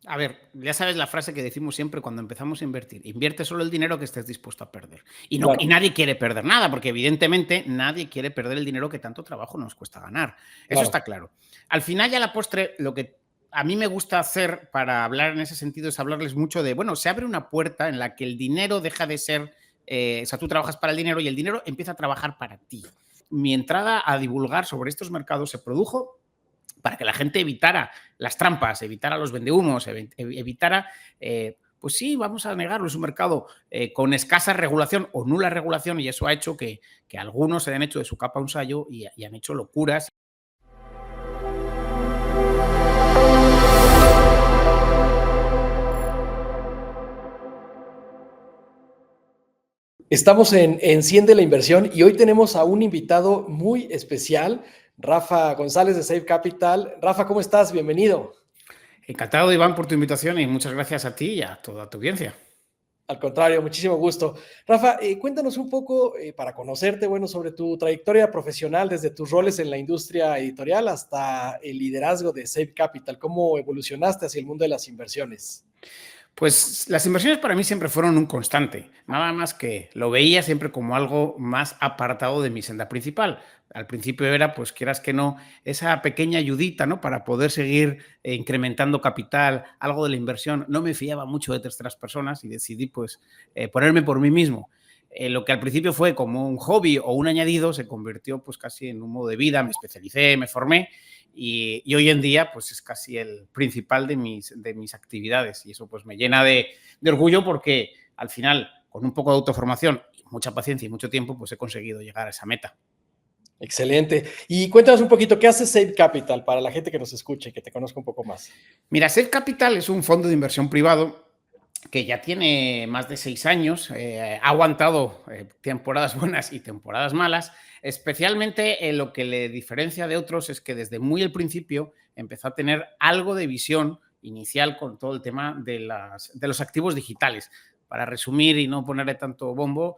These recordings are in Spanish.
A ver, ya sabes la frase que decimos siempre cuando empezamos a invertir: invierte solo el dinero que estés dispuesto a perder. Y Claro, nadie quiere perder nada, porque evidentemente nadie quiere perder el dinero que tanto trabajo nos cuesta ganar. Eso claro. está claro. Al final, ya a la postre, lo que a mí me gusta hacer para hablar en ese sentido es hablarles mucho de, bueno, se abre una puerta en la que el dinero deja de ser, o sea, tú trabajas para el dinero y el dinero empieza a trabajar para ti. Mi entrada a divulgar sobre estos mercados se produjo para que la gente evitara las trampas, evitara los vendehumos, evitara, pues sí, vamos a negarlo, es un mercado con escasa regulación o nula regulación y eso ha hecho que algunos se han hecho de su capa un sayo y han hecho locuras. Estamos en Enciende la Inversión y hoy tenemos a un invitado muy especial, Rafa González de Save Capital. Rafa, ¿cómo estás? Bienvenido. Encantado, Iván, por tu invitación y muchas gracias a ti y a toda tu audiencia. Al contrario, muchísimo gusto. Rafa, cuéntanos un poco para conocerte, bueno, sobre tu trayectoria profesional desde tus roles en la industria editorial hasta el liderazgo de Save Capital. ¿Cómo evolucionaste hacia el mundo de las inversiones? Pues las inversiones para mí siempre fueron un constante, nada más que lo veía siempre como algo más apartado de mi senda principal. Al principio era, pues quieras que no, esa pequeña ayudita, ¿no? Para poder seguir incrementando capital, algo de la inversión. No me fiaba mucho de terceras personas y decidí, pues, ponerme por mí mismo. Lo que al principio fue como un hobby o un añadido se convirtió, pues, casi en un modo de vida. Me especialicé, me formé y hoy en día pues es casi el principal de mis actividades y eso pues me llena de orgullo porque al final con un poco de autoformación, mucha paciencia y mucho tiempo pues he conseguido llegar a esa meta. Excelente. Y cuéntanos un poquito, ¿qué hace Save Capital para la gente que nos escuche, que te conozca un poco más? Mira, Save Capital es un fondo de inversión privado que ya tiene más de 6 años, ha aguantado temporadas buenas y temporadas malas. Especialmente lo que le diferencia de otros es que desde muy el principio empezó a tener algo de visión inicial con todo el tema de los activos digitales. Para resumir y no ponerle tanto bombo,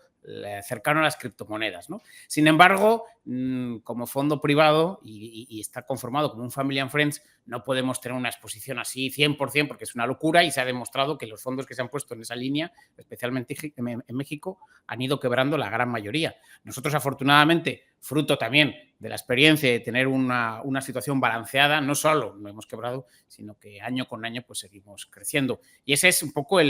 cercano a las criptomonedas, ¿no? Sin embargo, como fondo privado y está conformado como un Family and Friends, no podemos tener una exposición así 100% porque es una locura y se ha demostrado que los fondos que se han puesto en esa línea, especialmente en México, han ido quebrando la gran mayoría. Nosotros, afortunadamente, fruto también de la experiencia de tener una situación balanceada, no solo no hemos quebrado, sino que año con año pues seguimos creciendo. Y ese es un poco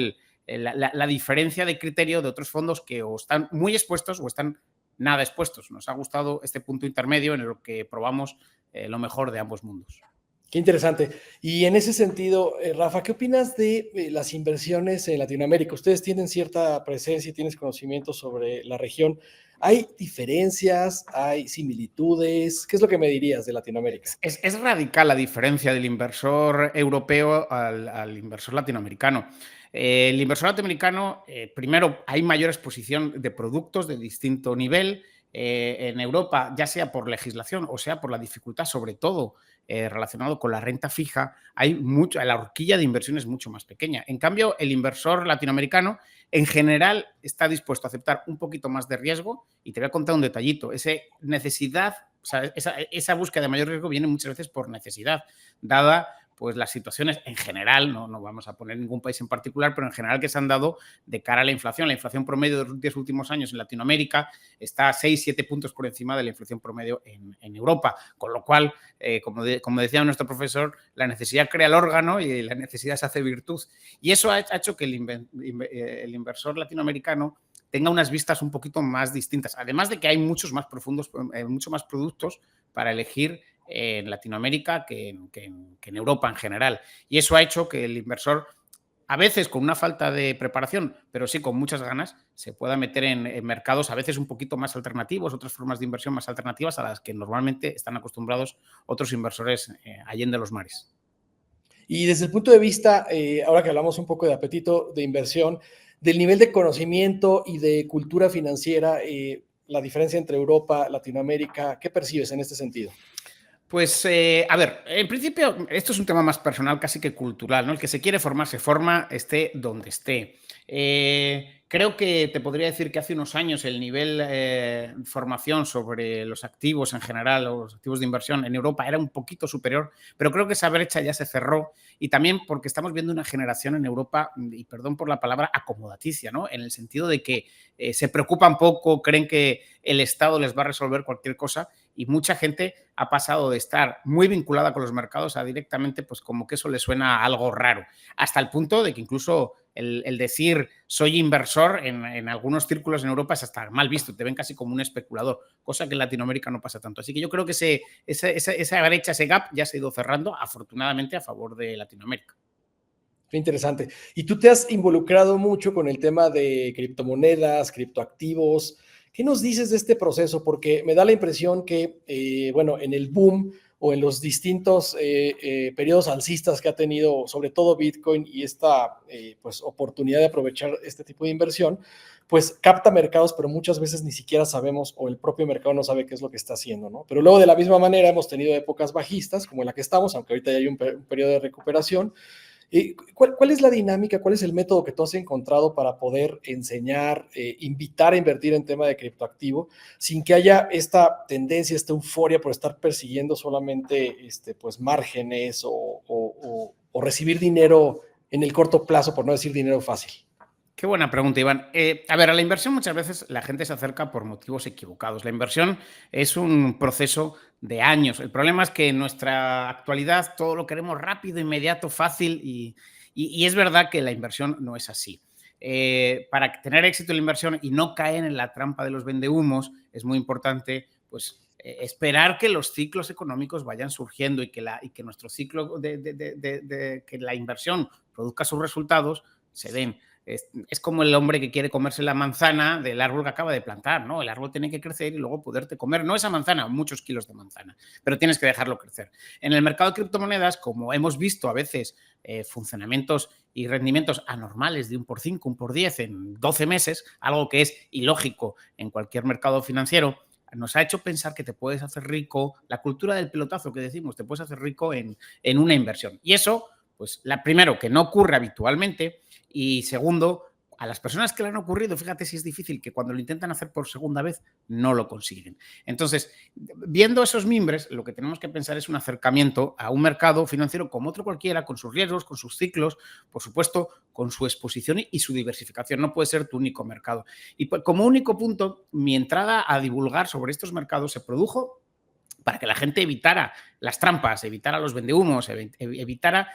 la diferencia de criterio de otros fondos que o están muy expuestos o están nada expuestos. Nos ha gustado este punto intermedio en el que probamos lo mejor de ambos mundos. Qué interesante. Y en ese sentido, Rafa, ¿qué opinas de las inversiones en Latinoamérica? Ustedes tienen cierta presencia y tienes conocimiento sobre la región. ¿Hay diferencias? ¿Hay similitudes? ¿Qué es lo que me dirías de Latinoamérica? Es radical la diferencia del inversor europeo al inversor latinoamericano. El inversor latinoamericano, primero, hay mayor exposición de productos de distinto nivel. En Europa, ya sea por legislación o sea por la dificultad, sobre todo relacionado con la renta fija, la horquilla de inversión es mucho más pequeña. En cambio, el inversor latinoamericano en general está dispuesto a aceptar un poquito más de riesgo y te voy a contar un detallito. O sea, esa búsqueda de mayor riesgo viene muchas veces por necesidad, dada pues las situaciones en general, no vamos a poner ningún país en particular, pero en general que se han dado de cara a la inflación. La inflación promedio de los 10 últimos años en Latinoamérica está a 6-7 puntos por encima de la inflación promedio en Europa, con lo cual, como decía nuestro profesor, la necesidad crea el órgano y la necesidad se hace virtud. Y eso ha hecho que el inversor latinoamericano tenga unas vistas un poquito más distintas. Además de que hay muchos más productos para elegir en Latinoamérica que en Europa en general. Y eso ha hecho que el inversor, a veces con una falta de preparación, pero sí con muchas ganas, se pueda meter en mercados a veces un poquito más alternativos, otras formas de inversión más alternativas a las que normalmente están acostumbrados otros inversores allende los mares. Y desde el punto de vista, ahora que hablamos un poco de apetito de inversión, del nivel de conocimiento y de cultura financiera, la diferencia entre Europa, Latinoamérica, ¿qué percibes en este sentido? Pues, a ver, en principio, esto es un tema más personal, casi que cultural, ¿no? El que se quiere formar, se forma, esté donde esté. Creo que te podría decir que hace unos años el nivel de formación sobre los activos en general, o los activos de inversión en Europa era un poquito superior, pero creo que esa brecha ya se cerró y también porque estamos viendo una generación en Europa, y perdón por la palabra, acomodaticia, ¿no? En el sentido de que se preocupan poco, creen que el Estado les va a resolver cualquier cosa y mucha gente ha pasado de estar muy vinculada con los mercados a directamente, pues como que eso le suena a algo raro, hasta el punto de que incluso el decir soy inversor en algunos círculos en Europa es hasta mal visto, te ven casi como un especulador, cosa que en Latinoamérica no pasa tanto. Así que yo creo que esa brecha, ese gap ya se ha ido cerrando, afortunadamente, a favor de Latinoamérica. Qué interesante. Y tú te has involucrado mucho con el tema de criptomonedas, criptoactivos. ¿Qué nos dices de este proceso? Porque me da la impresión que, bueno, en el boom o en los distintos periodos alcistas que ha tenido, sobre todo Bitcoin y esta pues, oportunidad de aprovechar este tipo de inversión, pues capta mercados, pero muchas veces ni siquiera sabemos o el propio mercado no sabe qué es lo que está haciendo, ¿no? Pero luego de la misma manera hemos tenido épocas bajistas, como en la que estamos, aunque ahorita ya hay un periodo de recuperación. ¿Cuál es la dinámica, cuál es el método que tú has encontrado para poder enseñar, invitar a invertir en tema de criptoactivo sin que haya esta tendencia, esta euforia por estar persiguiendo solamente pues márgenes o recibir dinero en el corto plazo, por no decir dinero fácil? Qué buena pregunta, Iván. A ver, a la inversión muchas veces la gente se acerca por motivos equivocados. La inversión es un proceso de años. El problema es que en nuestra actualidad todo lo queremos rápido, inmediato, fácil y es verdad que la inversión no es así. Para tener éxito en la inversión y no caer en la trampa de los vendehumos es muy importante pues, esperar que los ciclos económicos vayan surgiendo y que nuestro ciclo que la inversión produzca sus resultados se den. Es como el hombre que quiere comerse la manzana del árbol que acaba de plantar, ¿no? El árbol tiene que crecer y luego poderte comer, no esa manzana, muchos kilos de manzana, pero tienes que dejarlo crecer. En el mercado de criptomonedas, como hemos visto a veces funcionamientos y rendimientos anormales de 1 por 5, 1 por 10 en 12 meses, algo que es ilógico en cualquier mercado financiero, nos ha hecho pensar que te puedes hacer rico, la cultura del pelotazo que decimos, te puedes hacer rico en una inversión. Y eso, pues, primero, que no ocurre habitualmente, y segundo, a las personas que le han ocurrido, fíjate si es difícil que cuando lo intentan hacer por segunda vez no lo consiguen. Entonces, viendo esos mimbres, lo que tenemos que pensar es un acercamiento a un mercado financiero como otro cualquiera, con sus riesgos, con sus ciclos, por supuesto, con su exposición y su diversificación. No puede ser tu único mercado. Y como único punto, mi entrada a divulgar sobre estos mercados se produjo para que la gente evitara las trampas, evitara los vendehumos, evitara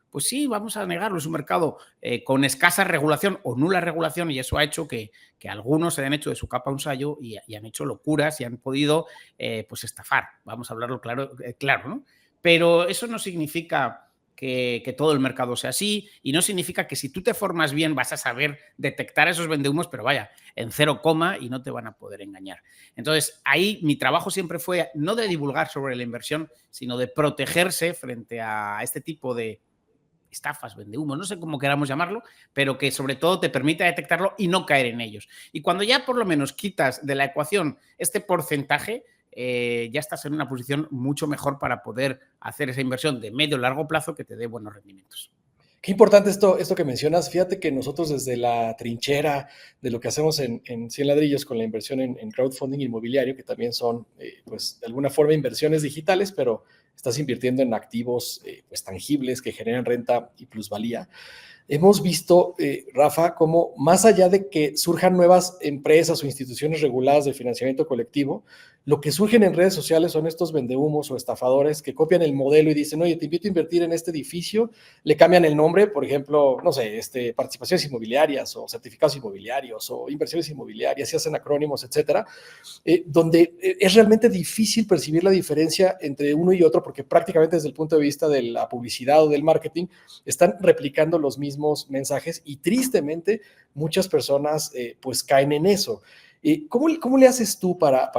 pues sí, vamos a negarlo, es un mercado con escasa regulación o nula regulación y eso ha hecho que algunos se hayan hecho de su capa un sayo y han hecho locuras y han podido pues estafar, vamos a hablarlo claro, ¿no? Pero eso no significa que todo el mercado sea así y no significa que si tú te formas bien vas a saber detectar esos vendehumos, pero vaya, en 0, y no te van a poder engañar. Entonces, ahí mi trabajo siempre fue no de divulgar sobre la inversión, sino de protegerse frente a este tipo de estafas, vendehumos, no sé cómo queramos llamarlo, pero que sobre todo te permite detectarlo y no caer en ellos. Y cuando ya por lo menos quitas de la ecuación este porcentaje, ya estás en una posición mucho mejor para poder hacer esa inversión de medio o largo plazo que te dé buenos rendimientos. Qué importante esto que mencionas. Fíjate que nosotros desde la trinchera de lo que hacemos en 100 ladrillos con la inversión en crowdfunding inmobiliario, que también son, pues, de alguna forma inversiones digitales, pero estás invirtiendo en activos pues, tangibles que generan renta y plusvalía. Hemos visto, Rafa, cómo más allá de que surjan nuevas empresas o instituciones reguladas de financiamiento colectivo, lo que surgen en redes sociales son estos vendehumos o estafadores que copian el modelo y dicen, oye, te invito a invertir en este edificio, le cambian el nombre, por ejemplo, no sé, participaciones inmobiliarias o certificados inmobiliarios o inversiones inmobiliarias, se hacen acrónimos, etcétera, donde es realmente difícil percibir la diferencia entre uno y otro porque prácticamente desde el punto de vista de la publicidad o del marketing están replicando los mismos mensajes y tristemente muchas personas pues caen en eso. ¿Cómo le haces tú para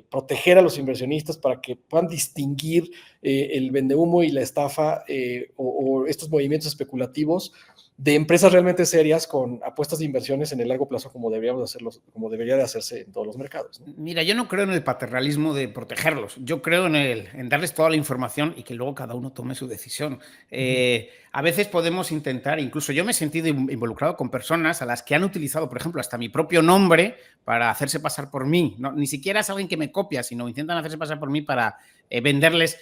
proteger a los inversionistas, para que puedan distinguir el vendehumo y la estafa o estos movimientos especulativos de empresas realmente serias con apuestas de inversiones en el largo plazo como deberíamos hacerlo, como debería de hacerse en todos los mercados, ¿no? Mira, yo no creo en el paternalismo de protegerlos. Yo creo en darles toda la información y que luego cada uno tome su decisión. A veces podemos intentar, incluso yo me he sentido involucrado con personas a las que han utilizado, por ejemplo, hasta mi propio nombre para hacerse pasar por mí. No, ni siquiera es alguien que me copia, sino intentan hacerse pasar por mí para venderles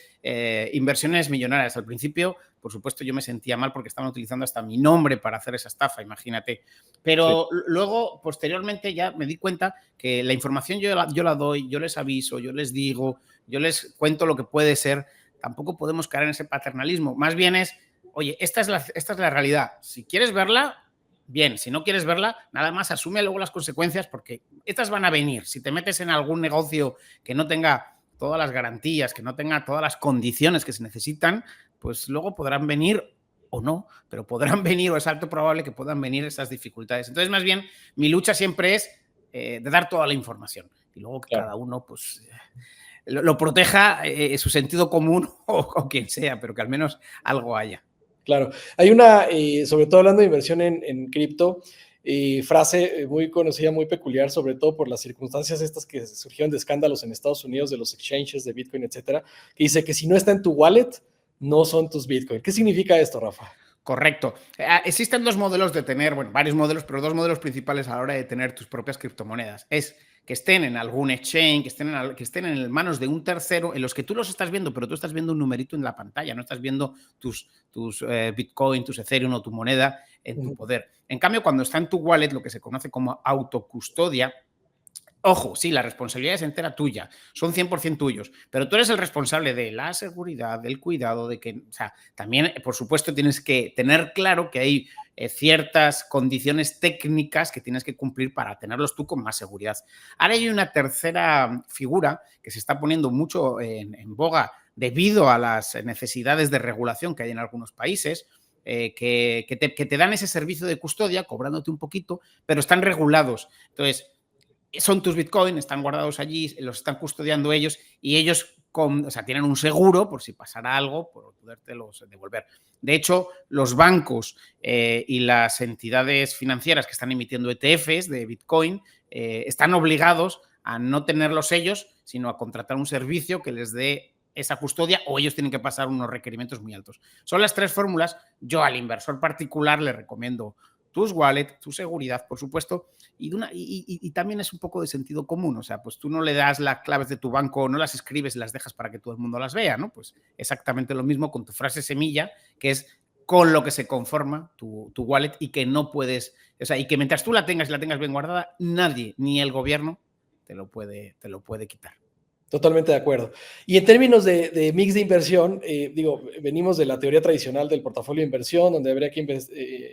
inversiones millonarias. Al principio, por supuesto, yo me sentía mal porque estaban utilizando hasta mi nombre para hacer esa estafa, imagínate. Pero sí, luego, posteriormente, ya me di cuenta que la información yo la doy, yo les aviso, yo les digo, yo les cuento lo que puede ser. Tampoco podemos caer en ese paternalismo. Más bien es, oye, esta es la realidad. Si quieres verla, bien. Si no quieres verla, nada más asume luego las consecuencias porque estas van a venir. Si te metes en algún negocio que no tenga todas las garantías, que no tenga todas las condiciones que se necesitan, pues luego podrán venir o no, pero podrán venir o es alto probable que puedan venir esas dificultades. Entonces, más bien, mi lucha siempre es de dar toda la información y luego que cada uno pues lo proteja su sentido común o quien sea, pero que al menos algo haya. Claro, hay una, sobre todo hablando de inversión en cripto, frase muy conocida, muy peculiar, sobre todo por las circunstancias estas que surgieron de escándalos en Estados Unidos, de los exchanges de Bitcoin, etcétera, que dice que si no está en tu wallet, no son tus Bitcoin. ¿Qué significa esto, Rafa? Correcto. Existen dos modelos de tener, bueno, varios modelos, pero dos modelos principales a la hora de tener tus propias criptomonedas. Es que estén en algún exchange, que estén en manos de un tercero, en los que tú los estás viendo, pero tú estás viendo un numerito en la pantalla, no estás viendo tus Bitcoin, tus Ethereum o tu moneda en tu poder. En cambio, cuando está en tu wallet, lo que se conoce como autocustodia, ojo, sí, la responsabilidad es entera tuya, son 100% tuyos, pero tú eres el responsable de la seguridad, del cuidado, de que, o sea, también, por supuesto, tienes que tener claro que hay ciertas condiciones técnicas que tienes que cumplir para tenerlos tú con más seguridad. Ahora hay una tercera figura que se está poniendo mucho en boga debido a las necesidades de regulación que hay en algunos países, que te dan ese servicio de custodia cobrándote un poquito, pero están regulados. Entonces, son tus Bitcoin, están guardados allí, los están custodiando ellos y ellos tienen un seguro por si pasara algo, por podértelos devolver. De hecho, los bancos y las entidades financieras que están emitiendo ETFs de Bitcoin están obligados a no tenerlos ellos, sino a contratar un servicio que les dé esa custodia o ellos tienen que pasar unos requerimientos muy altos. Son las tres fórmulas. Yo al inversor particular le recomiendo tus wallets, tu seguridad, por supuesto, y también es un poco de sentido común. O sea, pues tú no le das las claves de tu banco, no las escribes y las dejas para que todo el mundo las vea, ¿no? Pues exactamente lo mismo con tu frase semilla, que es con lo que se conforma tu wallet y que no puedes, o sea, y que mientras tú la tengas y la tengas bien guardada, nadie, ni el gobierno, te lo puede quitar. Totalmente de acuerdo. Y en términos de mix de inversión, venimos de la teoría tradicional del portafolio de inversión, donde habría que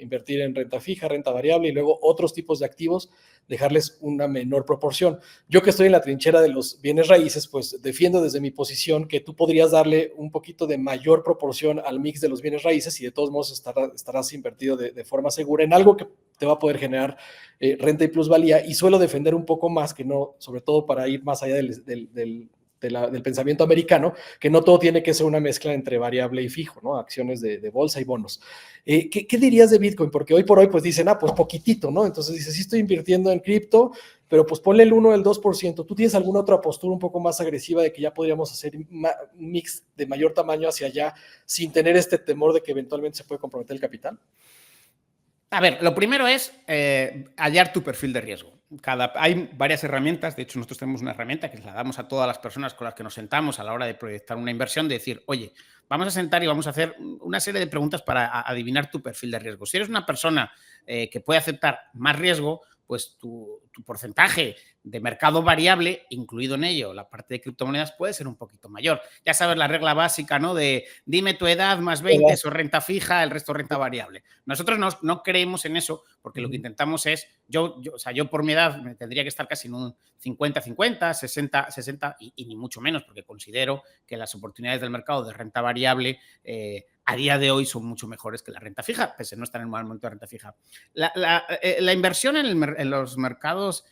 invertir en renta fija, renta variable y luego otros tipos de activos, dejarles una menor proporción. Yo que estoy en la trinchera de los bienes raíces, pues defiendo desde mi posición que tú podrías darle un poquito de mayor proporción al mix de los bienes raíces y de todos modos estarás invertido de forma segura en algo que te va a poder generar renta y plusvalía, y suelo defender un poco más, que no, sobre todo para ir más allá del pensamiento americano, que no todo tiene que ser una mezcla entre variable y fijo, ¿no? Acciones de bolsa y bonos. ¿Qué dirías de Bitcoin? Porque hoy por hoy pues dicen, pues poquitito, ¿no? Entonces dices, sí estoy invirtiendo en cripto, pero pues ponle el 1 o el 2%. ¿Tú tienes alguna otra postura un poco más agresiva de que ya podríamos hacer un mix de mayor tamaño hacia allá sin tener este temor de que eventualmente se puede comprometer el capital? A ver, lo primero es hallar tu perfil de riesgo. Hay varias herramientas, de hecho nosotros tenemos una herramienta que la damos a todas las personas con las que nos sentamos a la hora de proyectar una inversión, de decir, oye, vamos a sentar y vamos a hacer una serie de preguntas para adivinar tu perfil de riesgo. Si eres una persona que puede aceptar más riesgo, pues tu porcentaje de mercado variable, incluido en ello la parte de criptomonedas, puede ser un poquito mayor. Ya sabes la regla básica, ¿no? De dime tu edad más 20, eso es renta fija, el resto renta variable. Nosotros no creemos en eso porque lo que intentamos es, yo por mi edad me tendría que estar casi en un 50-50, 60-60 y ni mucho menos, porque considero que las oportunidades del mercado de renta variable a día de hoy son mucho mejores que la renta fija, pese a no estar en un mal momento de renta fija. La inversión en los mercados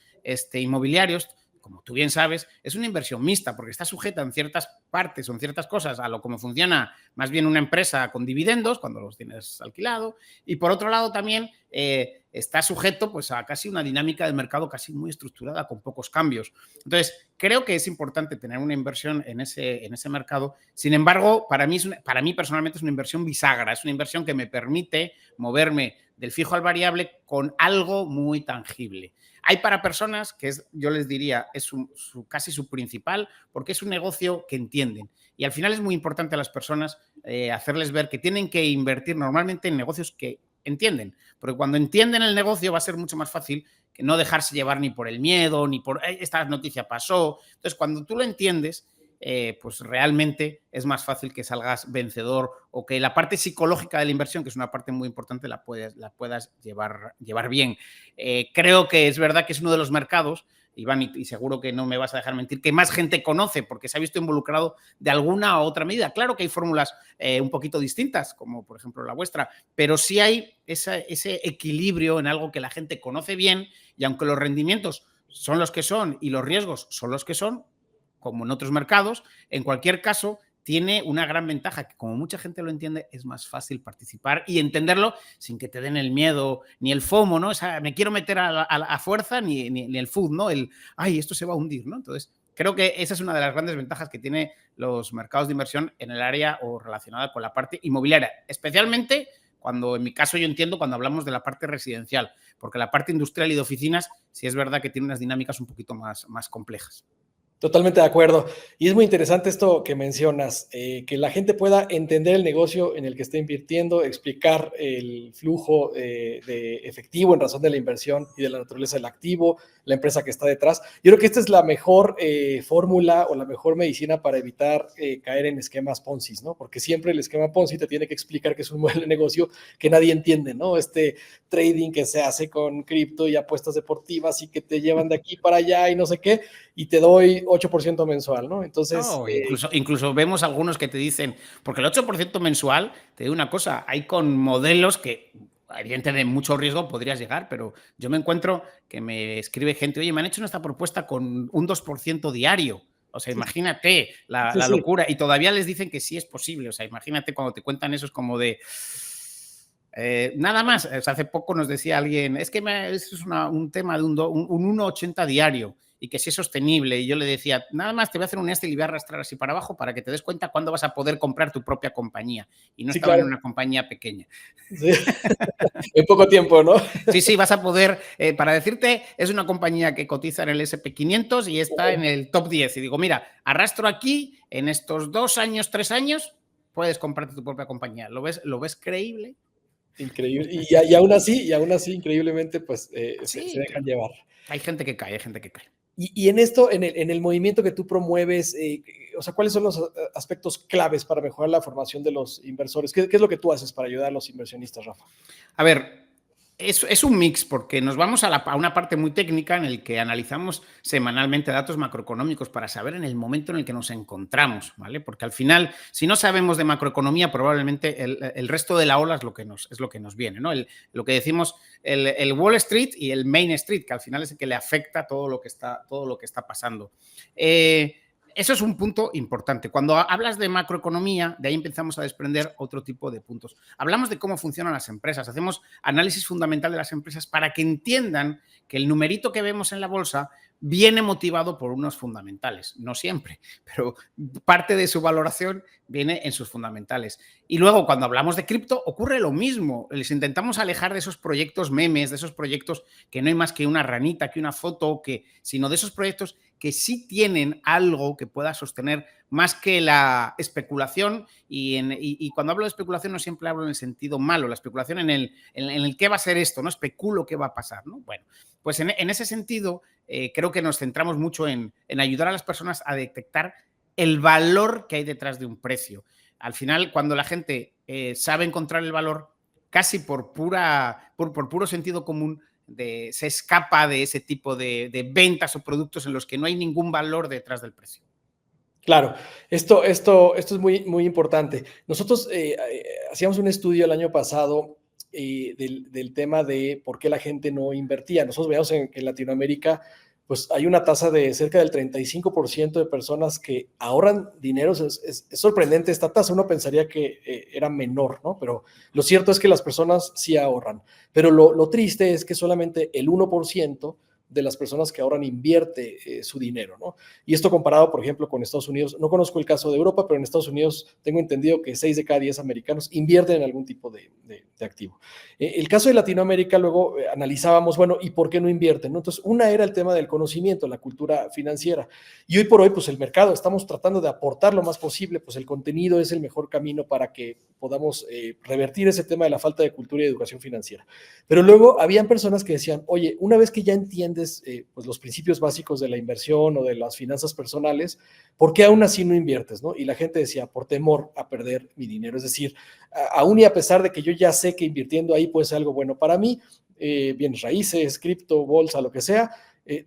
inmobiliarios, como tú bien sabes, es una inversión mixta porque está sujeta en ciertas partes o en ciertas cosas a lo como funciona más bien una empresa con dividendos cuando los tienes alquilado, y por otro lado también está sujeto pues a casi una dinámica de mercado casi muy estructurada con pocos cambios. Entonces, creo que es importante tener una inversión en ese mercado. Sin embargo, para mí personalmente es una inversión bisagra, es una inversión que me permite moverme del fijo al variable con algo muy tangible. Hay para personas que yo les diría, es casi su principal, porque es un negocio que entienden. Y al final es muy importante a las personas hacerles ver que tienen que invertir normalmente en negocios que entienden. Porque cuando entienden el negocio va a ser mucho más fácil que no dejarse llevar ni por el miedo, ni por esta noticia pasó. Entonces, cuando tú lo entiendes, pues realmente es más fácil que salgas vencedor o que la parte psicológica de la inversión, que es una parte muy importante, la puedas llevar bien. Creo que es verdad que es uno de los mercados, Iván, y seguro que no me vas a dejar mentir, que más gente conoce porque se ha visto involucrado de alguna u otra medida. Claro que hay fórmulas un poquito distintas, como por ejemplo la vuestra, pero sí hay ese equilibrio en algo que la gente conoce bien, y aunque los rendimientos son los que son y los riesgos son los que son, como en otros mercados, en cualquier caso tiene una gran ventaja, que como mucha gente lo entiende, es más fácil participar y entenderlo sin que te den el miedo ni el FOMO, ¿no? O sea, me quiero meter a fuerza, ni el FUD, ¿no? Ay, esto se va a hundir, ¿no? Entonces, creo que esa es una de las grandes ventajas que tiene los mercados de inversión en el área o relacionada con la parte inmobiliaria, especialmente cuando, en mi caso, yo entiendo cuando hablamos de la parte residencial, porque la parte industrial y de oficinas sí es verdad que tiene unas dinámicas un poquito más complejas. Totalmente de acuerdo. Y es muy interesante esto que mencionas, que la gente pueda entender el negocio en el que está invirtiendo, explicar el flujo de efectivo en razón de la inversión y de la naturaleza del activo, la empresa que está detrás. Yo creo que esta es la mejor fórmula o la mejor medicina para evitar caer en esquemas Ponzi, ¿no? Porque siempre el esquema Ponzi te tiene que explicar que es un modelo de negocio que nadie entiende, ¿no? Este trading que se hace con cripto y apuestas deportivas y que te llevan de aquí para allá y no sé qué, y te doy 8% mensual, ¿no? Entonces... No, incluso vemos algunos que te dicen, porque el 8% mensual, te digo una cosa, hay con modelos que, evidentemente, de mucho riesgo podrías llegar, pero yo me encuentro que me escribe gente, oye, me han hecho esta propuesta con un 2% diario. O sea, imagínate la locura. Y todavía les dicen que sí es posible. O sea, imagínate cuando te cuentan eso, es como de... nada más. O sea, hace poco nos decía alguien, es que eso es un tema de un 1,80 diario y que si es sostenible. Y yo le decía, nada más te voy a hacer un Excel y voy a arrastrar así para abajo para que te des cuenta cuándo vas a poder comprar tu propia compañía. Y no estaba claro. en una compañía pequeña. Sí. En poco tiempo, ¿no? Sí, vas a poder, para decirte, es una compañía que cotiza en el S&P 500 y está en el top 10. Y digo, mira, arrastro aquí, en estos 2 años, 3 años, puedes comprarte tu propia compañía. ¿Lo ves creíble? Increíble. Y aún así, increíblemente, pues Sí, se dejan llevar. Hay gente que cae, hay gente que cae. Y en esto, en el movimiento que tú promueves, o sea, ¿cuáles son los aspectos claves para mejorar la formación de los inversores? ¿Qué es lo que tú haces para ayudar a los inversionistas, Rafa? A ver, es un mix, porque nos vamos a una parte muy técnica en el que analizamos semanalmente datos macroeconómicos para saber en el momento en el que nos encontramos, ¿vale? Porque al final, si no sabemos de macroeconomía, probablemente el resto de la ola es lo que nos viene, ¿no? Lo que decimos, el Wall Street y el Main Street, que al final es el que le afecta todo lo que está pasando. Eso es un punto importante. Cuando hablas de macroeconomía, de ahí empezamos a desprender otro tipo de puntos. Hablamos de cómo funcionan las empresas, hacemos análisis fundamental de las empresas para que entiendan que el numerito que vemos en la bolsa viene motivado por unos fundamentales. No siempre, pero parte de su valoración viene en sus fundamentales. Y luego, cuando hablamos de cripto, ocurre lo mismo. Les intentamos alejar de esos proyectos memes, de esos proyectos que no hay más que una ranita, que una foto, sino de esos proyectos que sí tienen algo que pueda sostener más que la especulación. Y cuando hablo de especulación no siempre hablo en el sentido malo, la especulación en el qué va a ser esto, no especulo qué va a pasar, ¿no? Bueno, pues en ese sentido creo que nos centramos mucho en ayudar a las personas a detectar el valor que hay detrás de un precio. Al final, cuando la gente sabe encontrar el valor, casi por puro sentido común, se escapa de ese tipo de ventas o productos en los que no hay ningún valor detrás del precio. Claro, esto es muy, muy importante. Nosotros hacíamos un estudio el año pasado del tema de por qué la gente no invertía. Nosotros veíamos que en Latinoamérica pues hay una tasa de cerca del 35% de personas que ahorran dinero. Es sorprendente esta tasa, uno pensaría que era menor, ¿no? Pero lo cierto es que las personas sí ahorran. Pero lo triste es que solamente el 1% de las personas que ahorran invierte su dinero, ¿no? Y esto comparado, por ejemplo, con Estados Unidos, no conozco el caso de Europa, pero en Estados Unidos tengo entendido que 6 de cada 10 americanos invierten en algún tipo de activo. El caso de Latinoamérica, luego analizábamos, bueno, ¿y por qué no invierten? ¿No? Entonces, una era el tema del conocimiento, la cultura financiera. Y hoy por hoy, pues el mercado, estamos tratando de aportar lo más posible, pues el contenido es el mejor camino para que podamos revertir ese tema de la falta de cultura y educación financiera. Pero luego habían personas que decían, oye, una vez que ya entiendes pues los principios básicos de la inversión o de las finanzas personales, ¿por qué aún así no inviertes? ¿No? Y la gente decía, por temor a perder mi dinero. Es decir, aún y a pesar de que yo ya sé que invirtiendo ahí puede ser algo bueno para mí, bienes raíces, cripto, bolsa, lo que sea,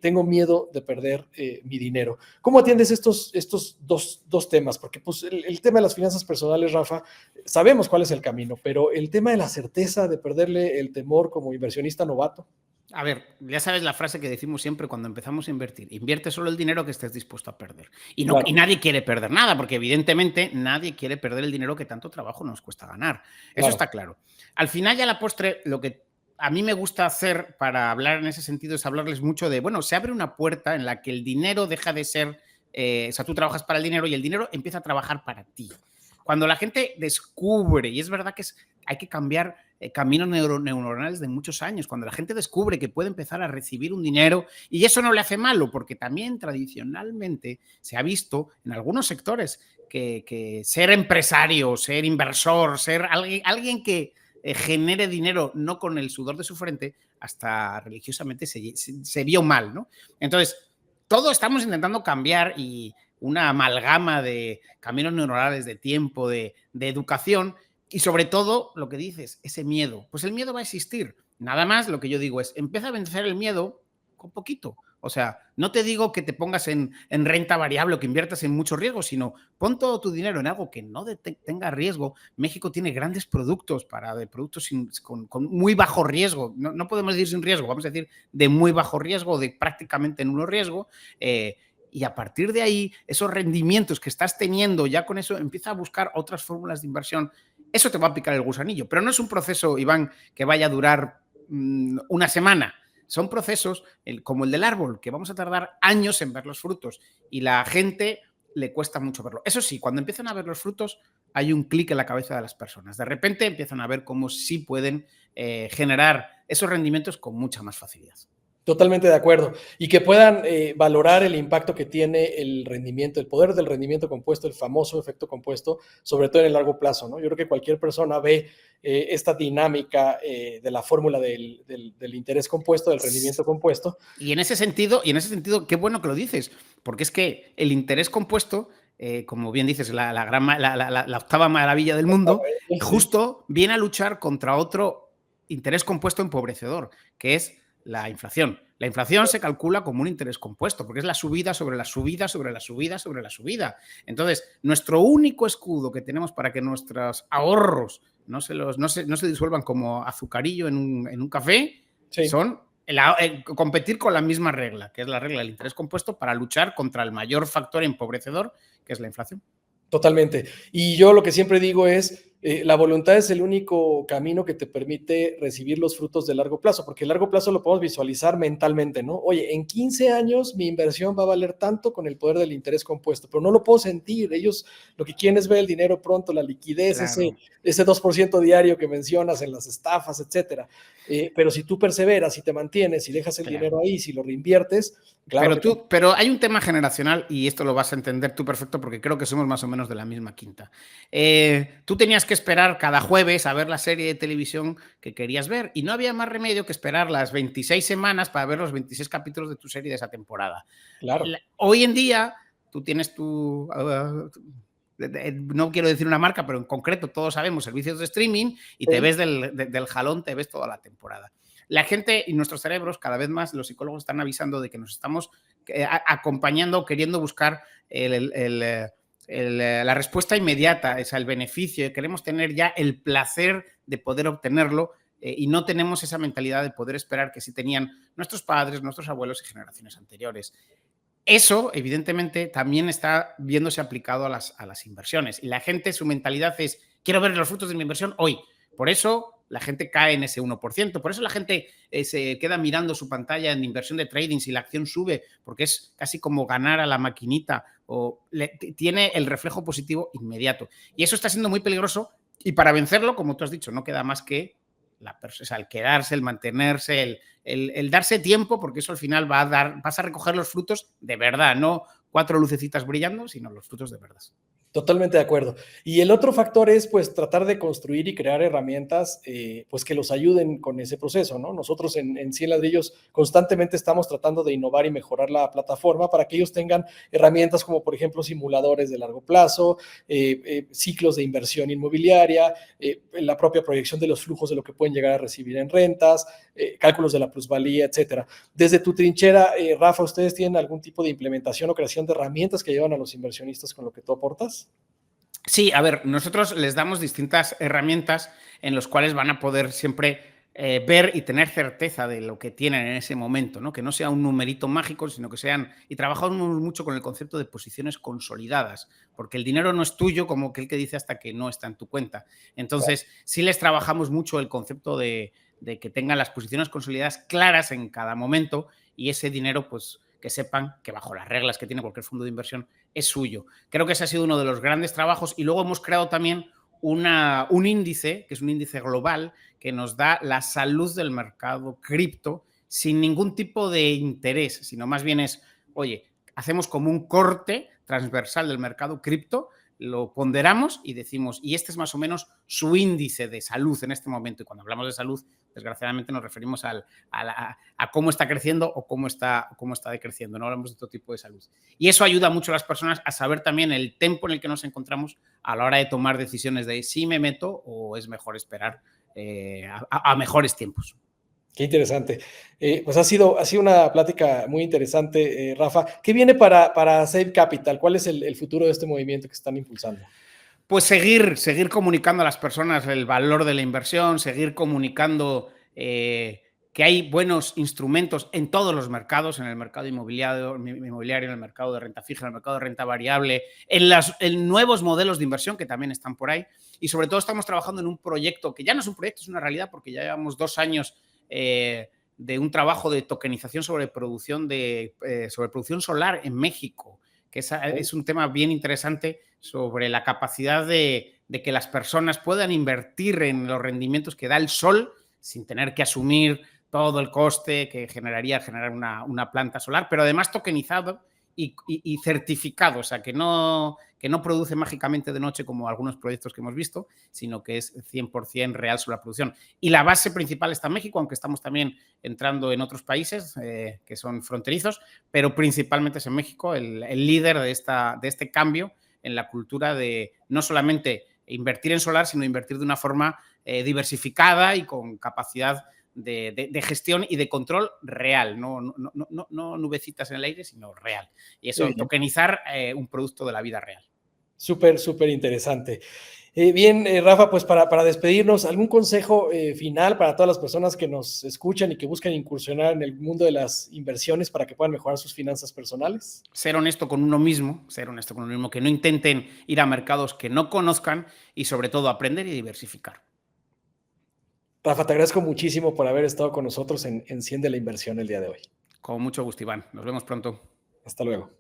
tengo miedo de perder mi dinero. ¿Cómo atiendes estos dos temas? Porque pues, el tema de las finanzas personales, Rafa, sabemos cuál es el camino, pero el tema de la certeza de perderle el temor como inversionista novato. A ver, ya sabes la frase que decimos siempre cuando empezamos a invertir. Invierte solo el dinero que estés dispuesto a perder. Y Claro. nadie quiere perder nada, porque evidentemente nadie quiere perder el dinero que tanto trabajo nos cuesta ganar. Eso Claro. está claro. Al final ya a la postre, lo que a mí me gusta hacer para hablar en ese sentido es hablarles mucho de, bueno, se abre una puerta en la que el dinero deja de ser, o sea, tú trabajas para el dinero y el dinero empieza a trabajar para ti. Cuando la gente descubre, y es verdad que hay que cambiar caminos neuronales de muchos años, cuando la gente descubre que puede empezar a recibir un dinero, y eso no le hace malo, porque también tradicionalmente se ha visto en algunos sectores que ser empresario, ser inversor, ser alguien que genere dinero no con el sudor de su frente, hasta religiosamente se vio mal, ¿no? Entonces, todos estamos intentando cambiar y una amalgama de caminos neuronales, de tiempo, de educación y sobre todo lo que dices, ese miedo. Pues el miedo va a existir. Nada más lo que yo digo es, empieza a vencer el miedo con poquito. O sea, no te digo que te pongas en renta variable o que inviertas en mucho riesgo, sino pon todo tu dinero en algo que no tenga riesgo. México tiene grandes productos de productos con muy bajo riesgo. No podemos decir sin riesgo, vamos a decir de muy bajo riesgo, de prácticamente nulo riesgo. Y a partir de ahí, esos rendimientos que estás teniendo, ya con eso empieza a buscar otras fórmulas de inversión. Eso te va a picar el gusanillo, pero no es un proceso, Iván, que vaya a durar una semana. Son procesos como el del árbol, que vamos a tardar años en ver los frutos y la gente le cuesta mucho verlo. Eso sí, cuando empiezan a ver los frutos, hay un clic en la cabeza de las personas. De repente empiezan a ver cómo sí pueden generar esos rendimientos con mucha más facilidad. Totalmente de acuerdo. Y que puedan valorar el impacto que tiene el rendimiento, el poder del rendimiento compuesto, el famoso efecto compuesto, sobre todo en el largo plazo, ¿no? Yo creo que cualquier persona ve esta dinámica de la fórmula del interés compuesto, del rendimiento compuesto. Y en ese sentido, qué bueno que lo dices, porque es que el interés compuesto, como bien dices, la octava maravilla del mundo, justo viene a luchar contra otro interés compuesto empobrecedor, que es la inflación. La inflación se calcula como un interés compuesto, porque es la subida sobre la subida, sobre la subida, sobre la subida. Entonces, nuestro único escudo que tenemos para que nuestros ahorros no se disuelvan como azucarillo en un café, Sí. son competir con la misma regla, que es la regla del interés compuesto, para luchar contra el mayor factor empobrecedor, que es la inflación. Totalmente. Y yo lo que siempre digo es, la voluntad es el único camino que te permite recibir los frutos de largo plazo, porque el largo plazo lo podemos visualizar mentalmente, ¿no? Oye, en 15 años mi inversión va a valer tanto con el poder del interés compuesto, pero no lo puedo sentir. Ellos lo que quieren es ver el dinero pronto, la liquidez, Claro. ese 2% diario que mencionas en las estafas, etcétera. Pero si tú perseveras, si te mantienes, si dejas el dinero ahí, si lo reinviertes, claro pero hay un tema generacional y esto lo vas a entender tú perfecto porque creo que somos más o menos de la misma quinta. Tú tenías que esperar cada jueves a ver la serie de televisión que querías ver y no había más remedio que esperar las 26 semanas para ver los 26 capítulos de tu serie de esa temporada. Claro. Hoy en día tú tienes no quiero decir una marca, pero en concreto todos sabemos servicios de streaming y te ves del jalón, te ves toda la temporada. La gente y nuestros cerebros, cada vez más los psicólogos están avisando de que nos estamos acompañando, queriendo buscar la respuesta inmediata, es el beneficio, queremos tener ya el placer de poder obtenerlo y no tenemos esa mentalidad de poder esperar que sí tenían nuestros padres, nuestros abuelos y generaciones anteriores. Eso, evidentemente, también está viéndose aplicado a las inversiones. Y la gente, su mentalidad es, quiero ver los frutos de mi inversión hoy. Por eso la gente cae en ese 1%. Por eso la gente se queda mirando su pantalla en inversión de trading si la acción sube, porque es casi como ganar a la maquinita o tiene el reflejo positivo inmediato. Y eso está siendo muy peligroso y para vencerlo, como tú has dicho, no queda más que el quedarse, el mantenerse, el darse tiempo, porque eso al final vas a recoger los frutos de verdad, no 4 lucecitas brillando, sino los frutos de verdad. Totalmente de acuerdo. Y el otro factor es, pues, tratar de construir y crear herramientas, pues, que los ayuden con ese proceso, ¿no? Nosotros en 100 Ladrillos constantemente estamos tratando de innovar y mejorar la plataforma para que ellos tengan herramientas como, por ejemplo, simuladores de largo plazo, ciclos de inversión inmobiliaria, la propia proyección de los flujos de lo que pueden llegar a recibir en rentas, cálculos de la plusvalía, etcétera. Desde tu trinchera, Rafa, ¿ustedes tienen algún tipo de implementación o creación de herramientas que ayudan a los inversionistas con lo que tú aportas? Sí, a ver, nosotros les damos distintas herramientas en las cuales van a poder siempre ver y tener certeza de lo que tienen en ese momento, ¿no? Que no sea un numerito mágico, sino que sean... Y trabajamos mucho con el concepto de posiciones consolidadas, porque el dinero no es tuyo, como aquel que dice, hasta que no está en tu cuenta. Entonces, sí les trabajamos mucho el concepto de que tengan las posiciones consolidadas claras en cada momento y ese dinero, pues, que sepan que bajo las reglas que tiene cualquier fondo de inversión es suyo. Creo que ese ha sido uno de los grandes trabajos y luego hemos creado también un índice, que es un índice global, que nos da la salud del mercado cripto sin ningún tipo de interés, sino más bien es, oye, hacemos como un corte transversal del mercado cripto, lo ponderamos y decimos, y este es más o menos su índice de salud en este momento. Y cuando hablamos de salud, desgraciadamente nos referimos a cómo está creciendo o cómo está decreciendo, no hablamos de otro tipo de salud. Y eso ayuda mucho a las personas a saber también el tiempo en el que nos encontramos a la hora de tomar decisiones de si me meto o es mejor esperar a mejores tiempos. Qué interesante. Pues ha sido una plática muy interesante, Rafa. ¿Qué viene para Save Capital? ¿Cuál es el futuro de este movimiento que están impulsando? Pues seguir comunicando a las personas el valor de la inversión, seguir comunicando que hay buenos instrumentos en todos los mercados, en el mercado inmobiliario, en el mercado de renta fija, en el mercado de renta variable, en nuevos modelos de inversión que también están por ahí. Y sobre todo estamos trabajando en un proyecto que ya no es un proyecto, es una realidad porque ya llevamos 2 años de un trabajo de tokenización sobre producción solar en México, que es un tema bien interesante sobre la capacidad de que las personas puedan invertir en los rendimientos que da el sol sin tener que asumir todo el coste que generar una planta solar, pero además tokenizado y certificado, o sea, que no produce mágicamente de noche como algunos proyectos que hemos visto, sino que es 100% real sobre la producción. Y la base principal está en México, aunque estamos también entrando en otros países que son fronterizos, pero principalmente es en México el líder de este cambio en la cultura de no solamente invertir en solar, sino invertir de una forma diversificada y con capacidad de gestión y de control real, no nubecitas en el aire, sino real. Y eso, tokenizar un producto de la vida real. Súper interesante. Bien, Rafa, pues para despedirnos, ¿algún consejo final para todas las personas que nos escuchan y que buscan incursionar en el mundo de las inversiones para que puedan mejorar sus finanzas personales? Ser honesto con uno mismo, que no intenten ir a mercados que no conozcan y sobre todo aprender y diversificar. Rafa, te agradezco muchísimo por haber estado con nosotros en 100 de la inversión el día de hoy. Con mucho gusto, Iván. Nos vemos pronto. Hasta luego.